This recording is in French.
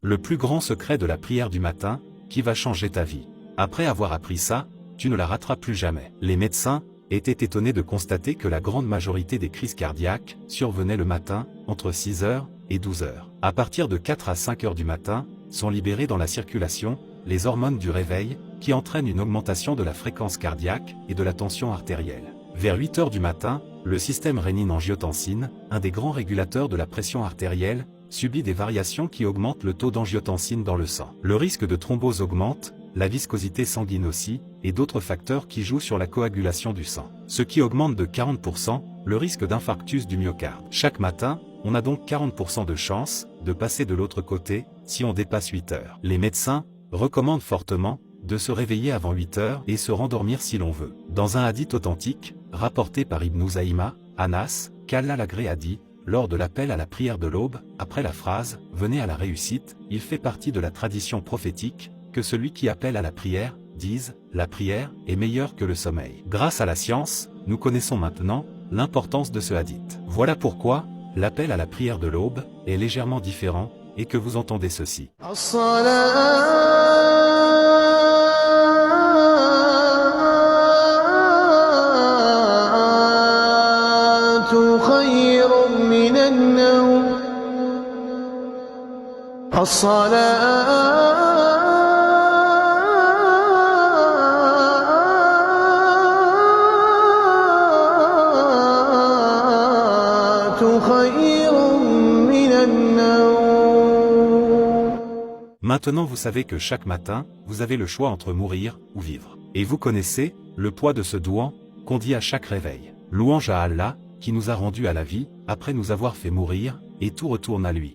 Le plus grand secret de la prière du matin, qui va changer ta vie. Après avoir appris ça, tu ne la rateras plus jamais. Les médecins étaient étonnés de constater que la grande majorité des crises cardiaques survenaient le matin, entre 6h et 12h. À partir de 4 à 5h du matin, sont libérées dans la circulation les hormones du réveil, qui entraînent une augmentation de la fréquence cardiaque et de la tension artérielle. Vers 8h du matin, le système rénine-angiotensine, un des grands régulateurs de la pression artérielle, subit des variations qui augmentent le taux d'angiotensine dans le sang. Le risque de thrombose augmente, la viscosité sanguine aussi, et d'autres facteurs qui jouent sur la coagulation du sang. Ce qui augmente de 40% le risque d'infarctus du myocarde. Chaque matin, on a donc 40% de chance de passer de l'autre côté si on dépasse 8 heures. Les médecins recommandent fortement de se réveiller avant 8 heures et se rendormir si l'on veut. Dans un hadith authentique, rapporté par Ibn Zaïma, Anas, qu'Allah l'agré a dit, lors de l'appel à la prière de l'aube, après la phrase « Venez à la réussite », il fait partie de la tradition prophétique, que celui qui appelle à la prière, dise « La prière est meilleure que le sommeil ». Grâce à la science, nous connaissons maintenant l'importance de ce hadith. Voilà pourquoi, l'appel à la prière de l'aube est légèrement différent, et que vous entendez ceci. Maintenant vous savez que chaque matin, vous avez le choix entre mourir ou vivre. Et vous connaissez le poids de ce douan qu'on dit à chaque réveil. Louange à Allah, qui nous a rendus à la vie, après nous avoir fait mourir, et tout retourne à lui.